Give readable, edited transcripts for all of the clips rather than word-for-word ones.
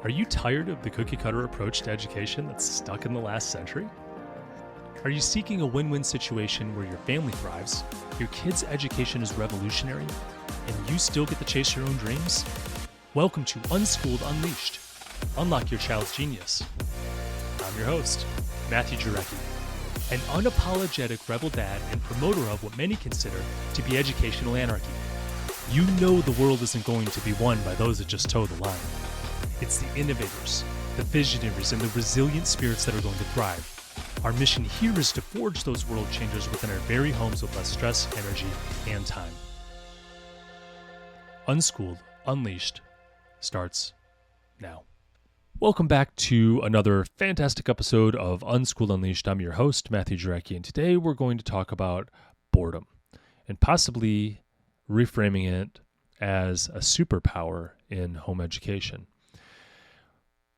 Are you tired of the cookie-cutter approach to education that's stuck in the last century? Are you seeking a win-win situation where your family thrives, your kid's education is revolutionary, and you still get to chase your own dreams? Welcome to Unschooled Unleashed. Unlock your child's genius. I'm your host, Matthew Jarecki, an unapologetic rebel dad and promoter of what many consider to be educational anarchy. You know the world isn't going to be won by those that just toe the line. It's the innovators, the visionaries, and the resilient spirits that are going to thrive. Our mission here is to forge those world changers within our very homes with less stress, energy, and time. Unschooled Unleashed starts now. Welcome back to another fantastic episode of Unschooled Unleashed. I'm your host, Matthew Jarecki, and today we're going to talk about boredom and possibly reframing it as a superpower in home education.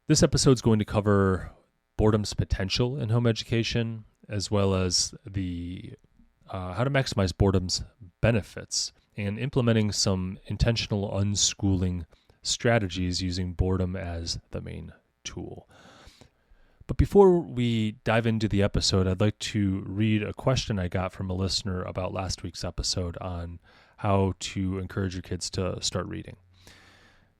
This episode is going to cover boredom's potential in home education, as well as the how to maximize boredom's benefits and implementing some intentional unschooling strategies using boredom as the main tool. But before we dive into the episode, I'd like to read a question I got from a listener about last week's episode on how to encourage your kids to start reading.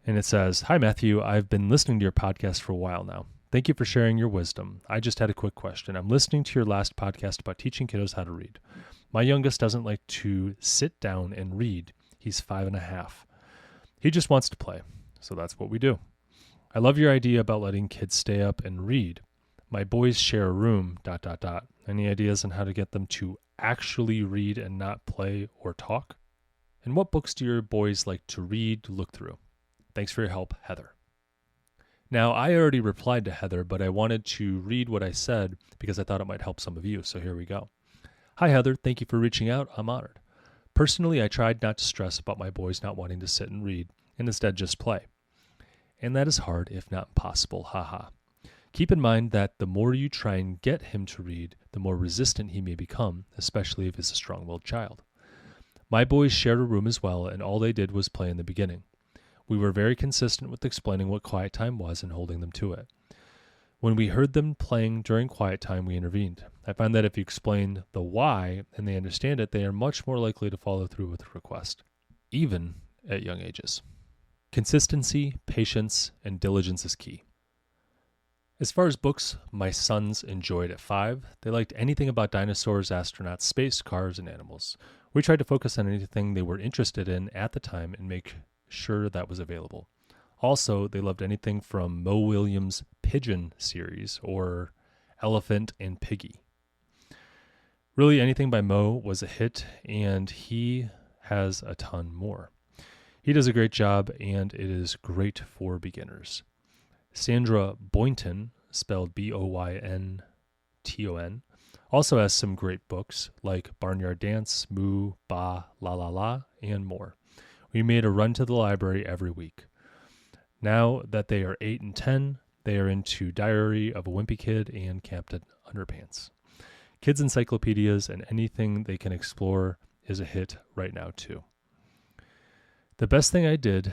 And it says, "Hi, Matthew. I've been listening to your podcast for a while now. Thank you for sharing your wisdom. I just had a quick question. I'm listening to your last podcast about teaching kiddos how to read. My youngest doesn't like to sit down and read. He's 5.5. He just wants to play. So that's what we do. I love your idea about letting kids stay up and read. My boys share a room, ... Any ideas on how to get them to actually read and not play or talk? And what books do your boys like to read, look through? Thanks for your help, Heather." Now, I already replied to Heather, but I wanted to read what I said because I thought it might help some of you, so here we go. "Hi, Heather. Thank you for reaching out. I'm honored. Personally, I tried not to stress about my boys not wanting to sit and read, and instead just play. And that is hard, if not impossible, haha. Keep in mind that the more you try and get him to read, the more resistant he may become, especially if he's a strong-willed child. My boys shared a room as well, and all they did was play in the beginning. We were very consistent with explaining what quiet time was and holding them to it. When we heard them playing during quiet time, we intervened. I find that if you explain the why and they understand it, they are much more likely to follow through with the request, even at young ages. Consistency, patience, and diligence is key. As far as books my sons enjoyed at 5, they liked anything about dinosaurs, astronauts, space, cars, and animals. We tried to focus on anything they were interested in at the time and make sure that was available. Also, they loved anything from Mo Williams' Pigeon series or Elephant and Piggy. Really, anything by Mo was a hit, and he has a ton more. He does a great job, and it is great for beginners. Sandra Boynton, spelled Boynton, also has some great books like Barnyard Dance, Moo, Ba, La La La, and more. We made a run to the library every week. Now that they are 8 and 10, they are into Diary of a Wimpy Kid and Captain Underpants. Kids' encyclopedias and anything they can explore is a hit right now too. The best thing I did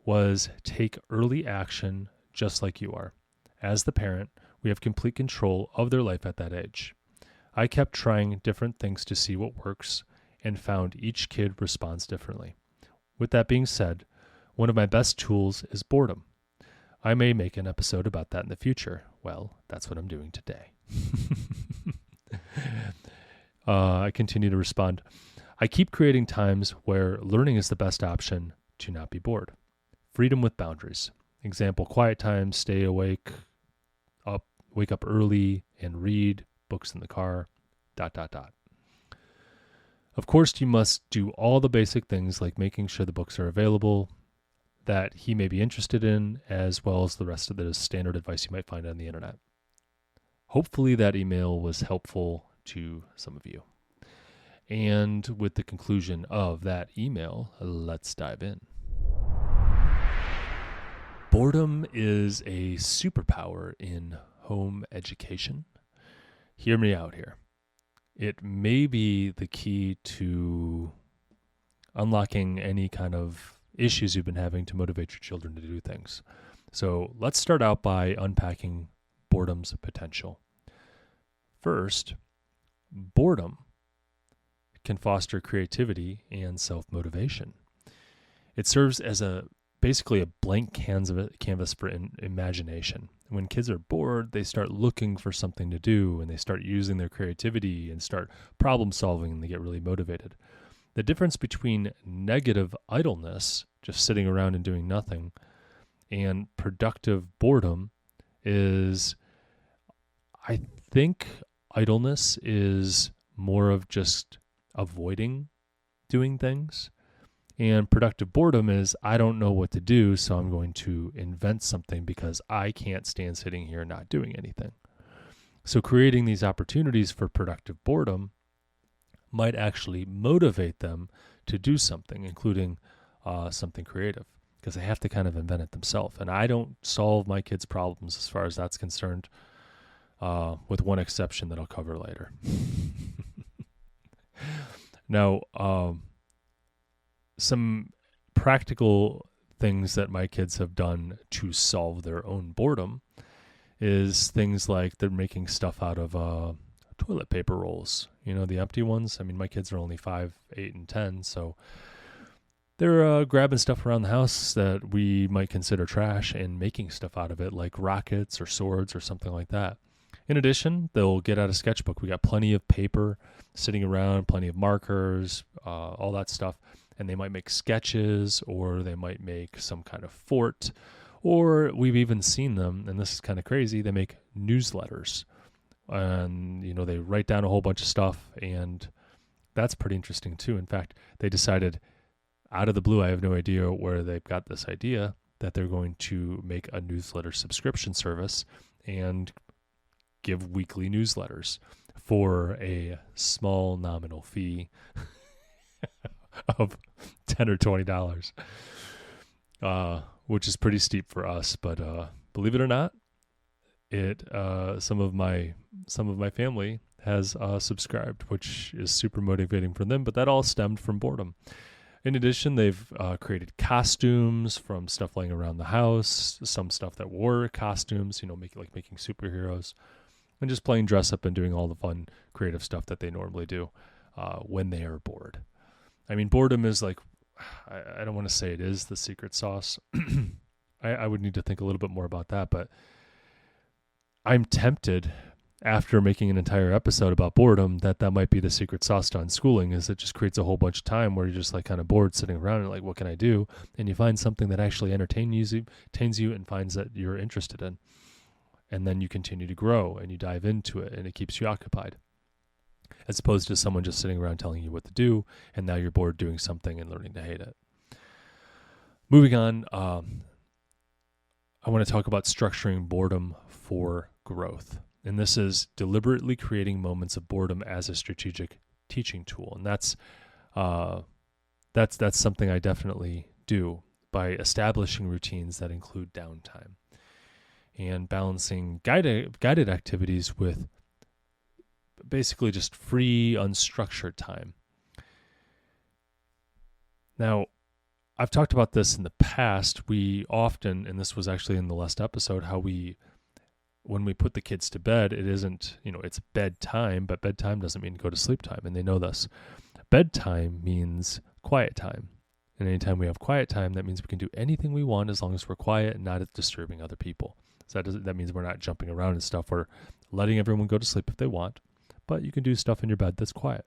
was take early action just like you are. As the parent, we have complete control of their life at that age. I kept trying different things to see what works and found each kid responds differently. With that being said, one of my best tools is boredom. I may make an episode about that in the future. Well, that's what I'm doing today." I continue to respond. "I keep creating times where learning is the best option to not be bored. Freedom with boundaries. Example, quiet time, stay awake, wake up early and read, books in the car, ... Of course, you must do all the basic things like making sure the books are available that he may be interested in, as well as the rest of the standard advice you might find on the internet." Hopefully that email was helpful to some of you. And with the conclusion of that email, let's dive in. Boredom is a superpower in home education. Hear me out here. It may be the key to unlocking any kind of issues you've been having to motivate your children to do things. So let's start out by unpacking boredom's potential. First, boredom can foster creativity and self-motivation. It serves as basically a blank canvas for imagination. When kids are bored, they start looking for something to do, and they start using their creativity and start problem solving, and they get really motivated. The difference between negative idleness, just sitting around and doing nothing, and productive boredom is, I think idleness is more of just avoiding doing things. And productive boredom is, I don't know what to do, so I'm going to invent something because I can't stand sitting here not doing anything. So creating these opportunities for productive boredom might actually motivate them to do something, including something creative, because they have to kind of invent it themselves. And I don't solve my kids' problems as far as that's concerned, with one exception that I'll cover later. Now, some practical things that my kids have done to solve their own boredom is things like they're making stuff out of toilet paper rolls, the empty ones. I mean, my kids are only 5, 8, and 10, so they're grabbing stuff around the house that we might consider trash and making stuff out of it, like rockets or swords or something like that. In addition, they'll get out a sketchbook. We got plenty of paper sitting around, plenty of markers, all that stuff. And they might make sketches, or they might make some kind of fort, or we've even seen them, and this is kind of crazy, they make newsletters. And, they write down a whole bunch of stuff, and that's pretty interesting too. In fact, they decided out of the blue, I have no idea where they've got this idea, that they're going to make a newsletter subscription service and give weekly newsletters for a small nominal fee of $10 or $20, which is pretty steep for us. But believe it or not, some of my family has subscribed, which is super motivating for them. But that all stemmed from boredom. In addition, they've created costumes from stuff laying around the house, some stuff that were costumes, making superheroes, and just playing dress up and doing all the fun, creative stuff that they normally do when they are bored. I mean, boredom is like, I don't want to say it is the secret sauce. I would need to think a little bit more about that, but I'm tempted, after making an entire episode about boredom, that might be the secret sauce to unschooling, is it just creates a whole bunch of time where you're just like kind of bored sitting around and like, what can I do? And you find something that actually entertains you and finds that you're interested in. And then you continue to grow and you dive into it and it keeps you occupied, as opposed to someone just sitting around telling you what to do, and now you're bored doing something and learning to hate it. Moving on, I want to talk about structuring boredom for growth. And this is deliberately creating moments of boredom as a strategic teaching tool. And that's something I definitely do by establishing routines that include downtime and balancing guided activities with basically just free, unstructured time. Now, I've talked about this in the past. We often, and this was actually in the last episode, how when we put the kids to bed, it isn't, it's bedtime, but bedtime doesn't mean go to sleep time, and they know this. Bedtime means quiet time. And anytime we have quiet time, that means we can do anything we want as long as we're quiet and not disturbing other people. So that means we're not jumping around and stuff. We're letting everyone go to sleep if they want, but you can do stuff in your bed that's quiet.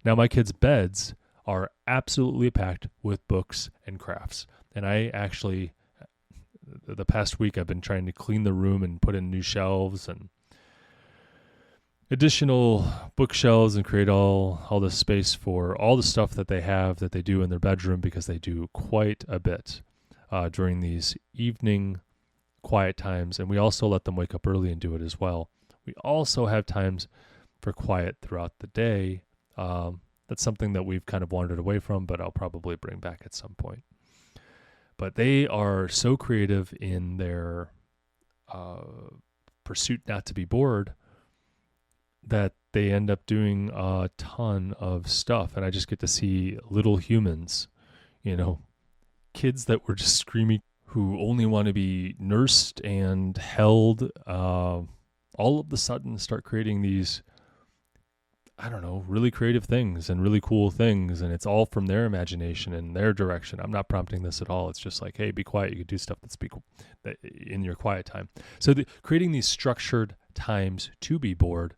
Now, my kids' beds are absolutely packed with books and crafts. And I actually, the past week, I've been trying to clean the room and put in new shelves and additional bookshelves and create all this space for all the stuff that they have that they do in their bedroom, because they do quite a bit during these evening quiet times. And we also let them wake up early and do it as well. We also have times for quiet throughout the day. That's something that we've kind of wandered away from, but I'll probably bring back at some point. But they are so creative in their pursuit not to be bored that they end up doing a ton of stuff. And I just get to see little humans, kids that were just screaming, who only want to be nursed and held, all of a sudden start creating these, I don't know, really creative things and really cool things. And it's all from their imagination and their direction. I'm not prompting this at all. It's just like, hey, be quiet. You can do stuff that in your quiet time. So creating these structured times to be bored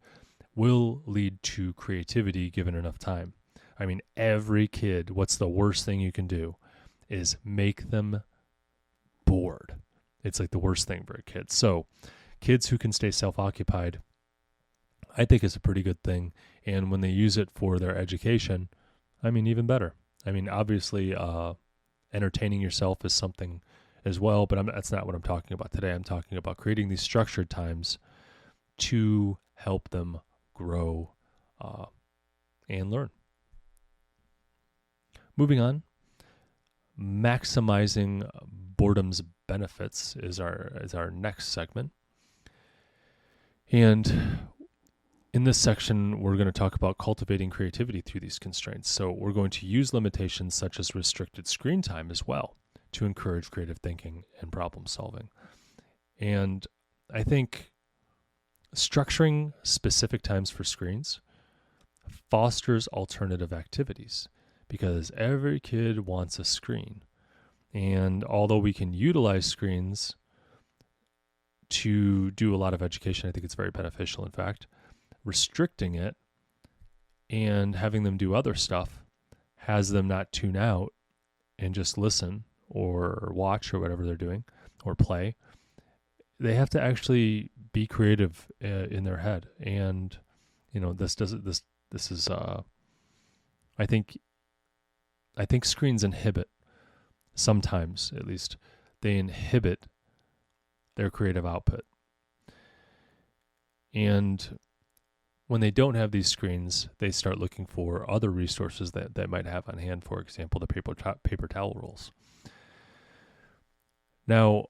will lead to creativity given enough time. I mean, every kid, what's the worst thing you can do is make them bored. It's like the worst thing for a kid. So kids who can stay self-occupied, I think is a pretty good thing. And when they use it for their education, I mean, even better. I mean, obviously, entertaining yourself is something as well, but that's not what I'm talking about today. I'm talking about creating these structured times to help them grow and learn. Moving on, maximizing boredom's benefits is our next segment. And in this section, we're going to talk about cultivating creativity through these constraints. So we're going to use limitations such as restricted screen time as well to encourage creative thinking and problem solving. And I think structuring specific times for screens fosters alternative activities because every kid wants a screen. And although we can utilize screens to do a lot of education, I think it's very beneficial, in fact. Restricting it and having them do other stuff has them not tune out and just listen or watch or whatever they're doing or play. They have to actually be creative in their head. And, you know, this is I think screens inhibit, sometimes at least, they inhibit their creative output. And when they don't have these screens, they start looking for other resources that might have on hand, for example, the paper towel rolls. Now,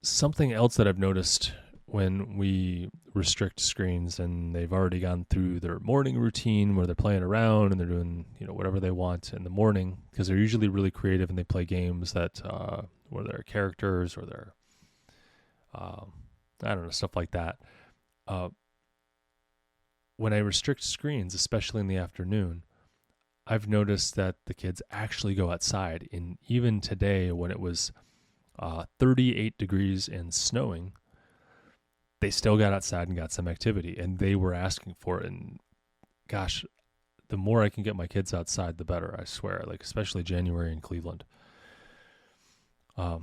something else that I've noticed when we restrict screens and they've already gone through their morning routine where they're playing around and they're doing, you know, whatever they want in the morning, because they're usually really creative and they play games that where they're characters or they're I don't know, stuff like that. When I restrict screens, especially in the afternoon, I've noticed that the kids actually go outside. And even today, when it was 38 degrees and snowing, they still got outside and got some activity. And they were asking for it. And gosh, the more I can get my kids outside, the better, I swear. Like, especially January in Cleveland. I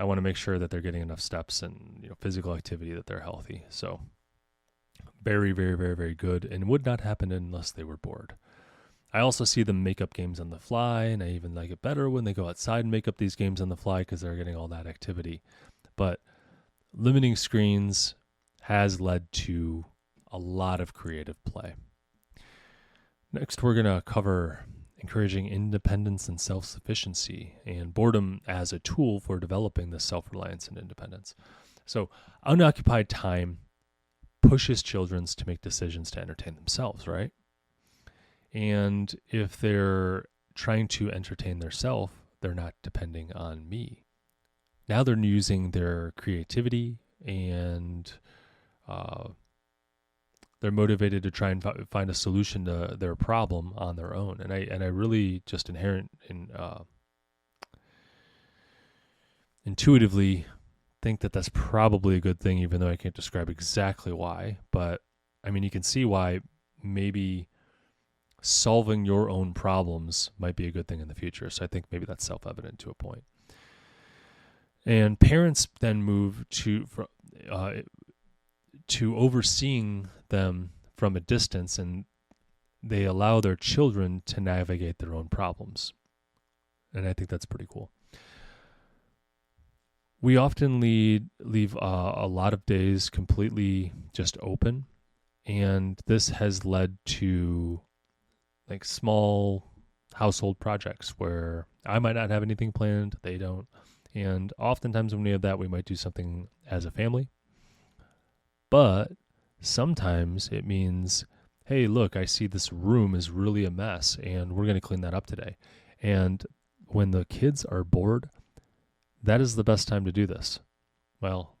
want to make sure that they're getting enough steps and, you know, physical activity, that they're healthy. So very, very, very, very good, and would not happen unless they were bored. I also see them make up games on the fly, and I even like it better when they go outside and make up these games on the fly because they're getting all that activity. But limiting screens has led to a lot of creative play. Next, we're going to cover encouraging independence and self-sufficiency and boredom as a tool for developing this self-reliance and independence. So unoccupied time pushes children to make decisions to entertain themselves, right? And if they're trying to entertain themselves, they're not depending on me. Now they're using their creativity and they're motivated to try and find a solution to their problem on their own. And I really just intuitively think that that's probably a good thing, even though I can't describe exactly why. But I mean, you can see why maybe solving your own problems might be a good thing in the future. So I think maybe that's self-evident to a point. And parents then move to overseeing them from a distance, and they allow their children to navigate their own problems. And I think that's pretty cool. We often leave a lot of days completely just open, and this has led to like small household projects where I might not have anything planned, they don't. And oftentimes when we have that, we might do something as a family. But sometimes it means, hey, look, I see this room is really a mess and we're going to clean that up today. And when the kids are bored, that is the best time to do this. Well,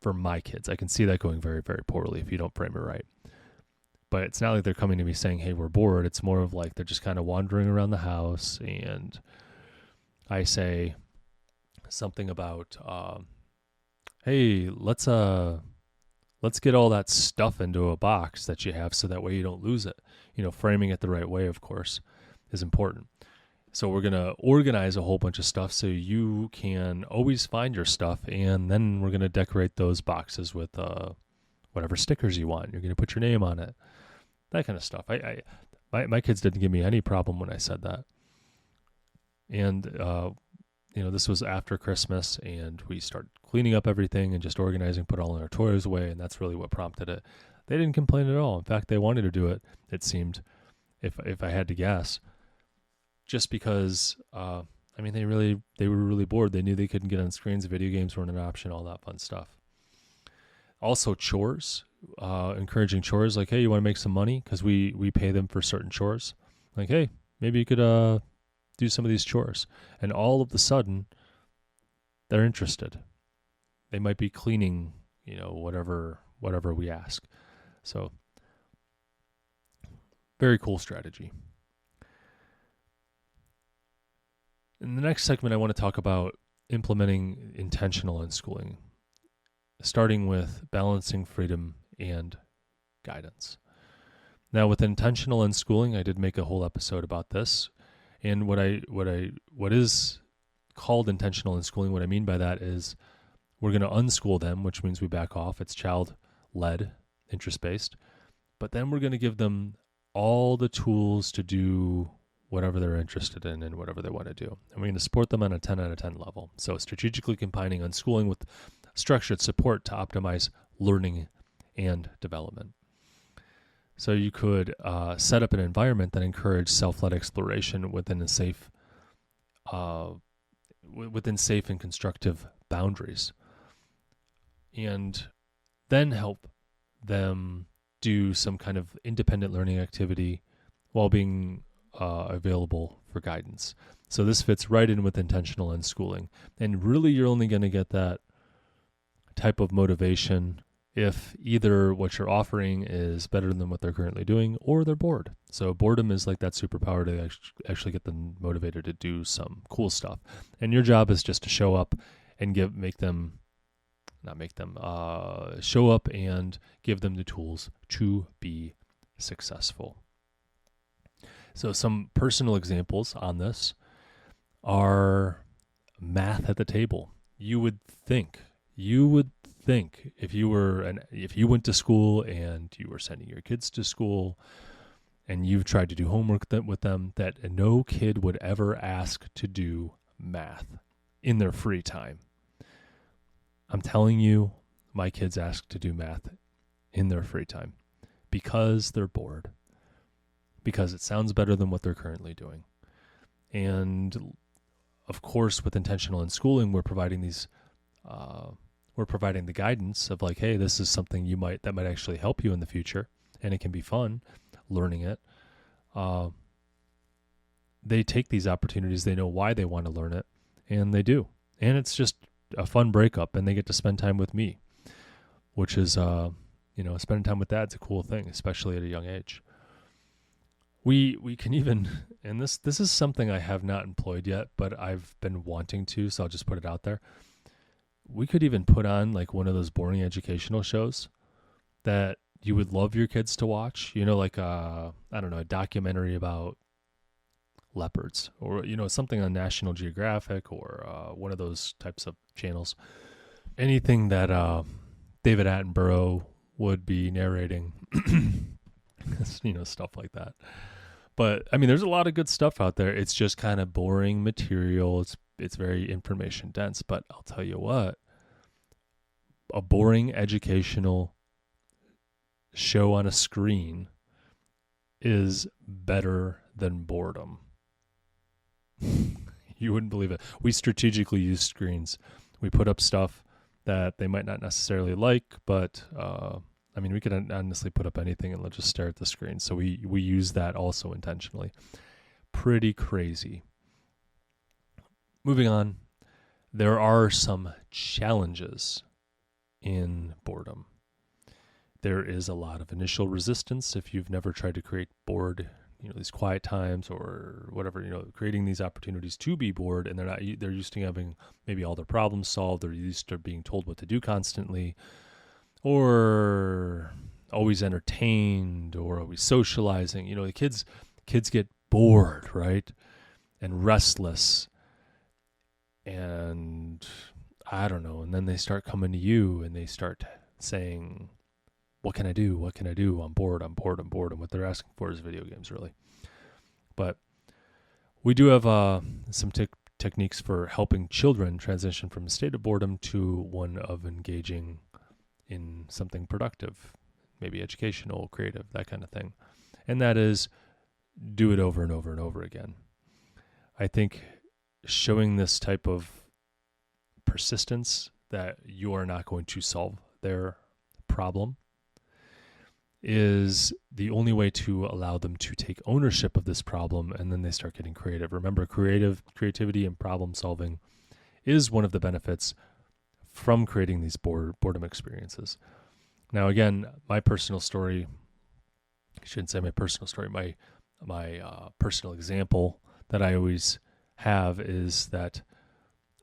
for my kids, I can see that going very, very poorly if you don't frame it right. But it's not like they're coming to me saying, hey, we're bored. It's more of like they're just kind of wandering around the house, and I say something about, hey, let's get all that stuff into a box that you have so that way you don't lose it. Framing it the right way, of course, is important. So we're going to organize a whole bunch of stuff so you can always find your stuff, and then we're going to decorate those boxes with whatever stickers you want. You're going to put your name on it, that kind of stuff. My kids didn't give me any problem when I said that. And, this was after Christmas, and we started cleaning up everything and just organizing, put all our toys away, and that's really what prompted it. They didn't complain at all. In fact, they wanted to do it, it seemed, if I had to guess. Just because, they were really bored. They knew they couldn't get on screens. Video games weren't an option, all that fun stuff. Also, chores, encouraging chores. Like, hey, you want to make some money? Because we pay them for certain chores. Like, hey, maybe you could do some of these chores. And all of a sudden, they're interested. They might be cleaning, whatever we ask. So, very cool strategy. In the next segment, I want to talk about implementing intentional unschooling, starting with balancing freedom and guidance. Now, with intentional unschooling, I did make a whole episode about this, and what is called intentional unschooling, what I mean by that is we're going to unschool them, which means we back off. It's child-led, interest-based, but then we're going to give them all the tools to do whatever they're interested in and whatever they want to do. And we're going to support them on a 10 out of 10 level. So strategically combining unschooling with structured support to optimize learning and development. So you could set up an environment that encourages self-led exploration within safe and constructive boundaries, and then help them do some kind of independent learning activity while being available for guidance. So this fits right in with intentional unschooling. And really, you're only going to get that type of motivation if either what you're offering is better than what they're currently doing or they're bored. So boredom is like that superpower to actually get them motivated to do some cool stuff. And your job is just to show up and show up and give them the tools to be successful. So some personal examples on this are math at the table. You would think if you went to school and you were sending your kids to school and you've tried to do homework with them, that no kid would ever ask to do math in their free time. I'm telling you, my kids ask to do math in their free time because they're bored, because it sounds better than what they're currently doing. And of course, with intentional unschooling, we're providing the guidance of like, hey, this is something that might actually help you in the future, and it can be fun learning it. They take these opportunities, they know why they want to learn it, and they do. And it's just a fun breakup, and they get to spend time with me, which is, spending time with dad's a cool thing, especially at a young age. We can even, and this is something I have not employed yet, but I've been wanting to, so I'll just put it out there. We could even put on like one of those boring educational shows that you would love your kids to watch, like a documentary about leopards, or, something on National Geographic, or one of those types of channels. Anything that David Attenborough would be narrating, stuff like that. But I mean, there's a lot of good stuff out there. It's just kind of boring material. It's very information dense, but I'll tell you what, a boring educational show on a screen is better than boredom. You wouldn't believe it. We strategically use screens. We put up stuff that they might not necessarily like, but we could honestly put up anything and let's just stare at the screen. So we use that also intentionally. Pretty crazy. Moving on, there are some challenges in boredom. There is a lot of initial resistance if you've never tried to create bored, these quiet times or whatever, creating these opportunities to be bored, and they're used to having maybe all their problems solved. They're used to being told what to do constantly, or always entertained, or always socializing. The kids get bored, right? And restless. And I don't know. And then they start coming to you and they start saying, what can I do? What can I do? I'm bored. And what they're asking for is video games, really. But we do have some techniques for helping children transition from a state of boredom to one of engaging in something productive, maybe educational, creative, that kind of thing. And that is, do it over and over and over again. I think showing this type of persistence that you are not going to solve their problem is the only way to allow them to take ownership of this problem, and then they start getting creative. Remember, creativity and problem solving is one of the benefits from creating these boredom experiences. Now, again, my personal story, I shouldn't say my personal story, my personal example that I always have is that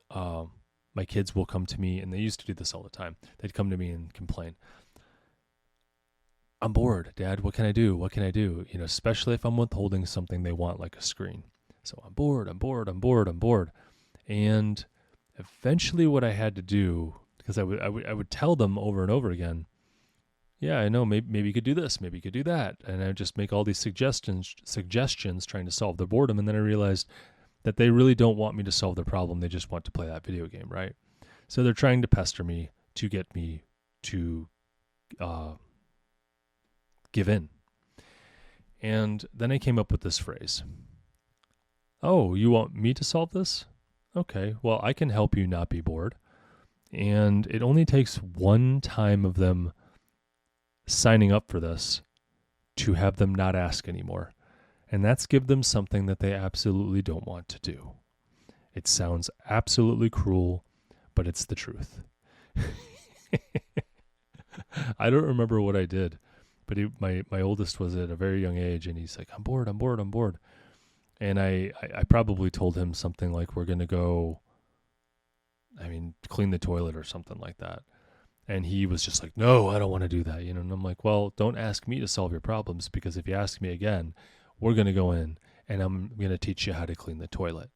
my kids will come to me, and they used to do this all the time. They'd come to me and complain. I'm bored, Dad. What can I do? What can I do? Especially if I'm withholding something they want, like a screen. So I'm bored. And eventually what I had to do, because I would tell them over and over again, yeah, I know, maybe you could do this, maybe you could do that. And I would just make all these suggestions trying to solve their boredom. And then I realized that they really don't want me to solve their problem. They just want to play that video game, right? So they're trying to pester me to get me to give in. And then I came up with this phrase. Oh, you want me to solve this? Okay, well, I can help you not be bored. And it only takes one time of them signing up for this to have them not ask anymore. And that's give them something that they absolutely don't want to do. It sounds absolutely cruel, but it's the truth. I don't remember what I did, but my oldest was at a very young age, and he's like, I'm bored. And I probably told him something like, we're going to go, clean the toilet or something like that. And he was just like, no, I don't want to do that. And I'm like, well, don't ask me to solve your problems, because if you ask me again, we're going to go in and I'm going to teach you how to clean the toilet.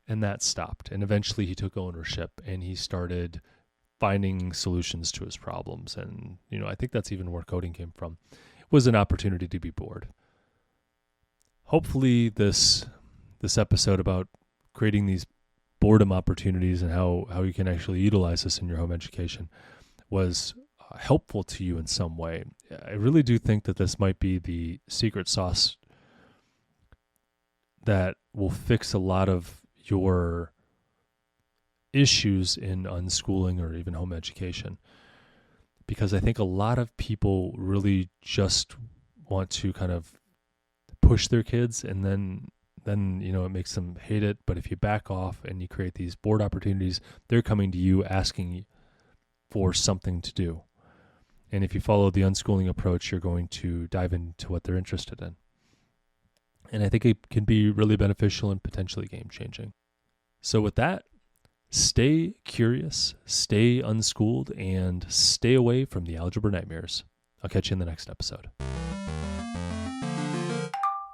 And that stopped. And eventually he took ownership and he started finding solutions to his problems. And, I think that's even where coding came from. It was an opportunity to be bored. Hopefully this episode about creating these boredom opportunities and how you can actually utilize this in your home education was helpful to you in some way. I really do think that this might be the secret sauce that will fix a lot of your issues in unschooling or even home education. Because I think a lot of people really just want to kind of push their kids, and then it makes them hate it. But if you back off and you create these board opportunities, they're coming to you asking for something to do. And if you follow the unschooling approach, you're going to dive into what they're interested in. And I think it can be really beneficial and potentially game-changing. So with that, stay curious, stay unschooled, and stay away from the algebra nightmares. I'll catch you in the next episode.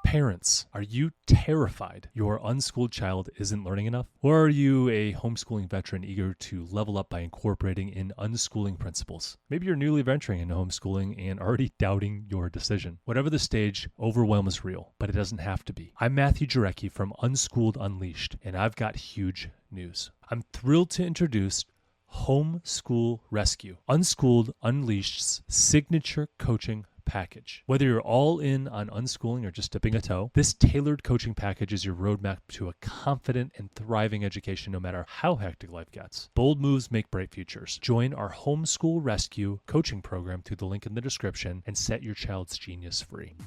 Parents, are you terrified your unschooled child isn't learning enough? Or are you a homeschooling veteran eager to level up by incorporating in unschooling principles? Maybe you're newly venturing into homeschooling and already doubting your decision. Whatever the stage, overwhelm is real, but it doesn't have to be. I'm Matthew Jarecki from Unschooled Unleashed, and I've got huge news. I'm thrilled to introduce Homeschool Rescue, Unschooled Unleashed's signature coaching package. Whether you're all in on unschooling or just dipping a toe, this tailored coaching package is your roadmap to a confident and thriving education no matter how hectic life gets. Bold moves make bright futures. Join our Homeschool Rescue coaching program through the link in the description and set your child's genius free.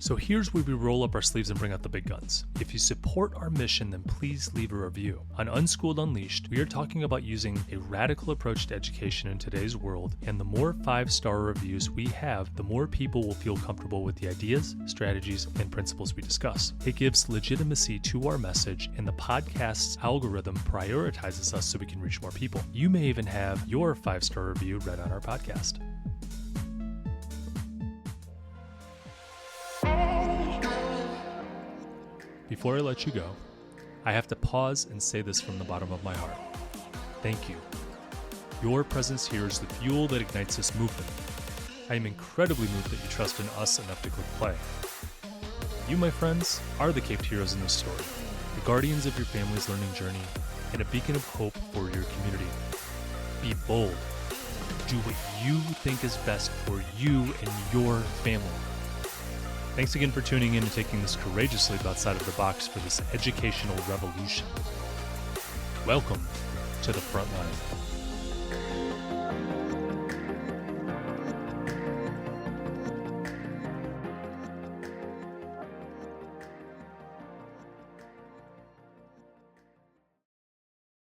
So here's where we roll up our sleeves and bring out the big guns. If you support our mission, then please leave a review. On Unschooled Unleashed, we are talking about using a radical approach to education in today's world, and the more 5-star reviews we have, the more people will feel comfortable with the ideas, strategies, and principles we discuss. It gives legitimacy to our message, and the podcast's algorithm prioritizes us so we can reach more people. You may even have your 5-star review read on our podcast. Before I let you go, I have to pause and say this from the bottom of my heart. Thank you. Your presence here is the fuel that ignites this movement. I am incredibly moved that you trust in us enough to click play. You, my friends, are the caped heroes in this story, the guardians of your family's learning journey, and a beacon of hope for your community. Be bold. Do what you think is best for you and your family. Thanks again for tuning in and taking this courageous leap outside of the box for this educational revolution. Welcome to the front line.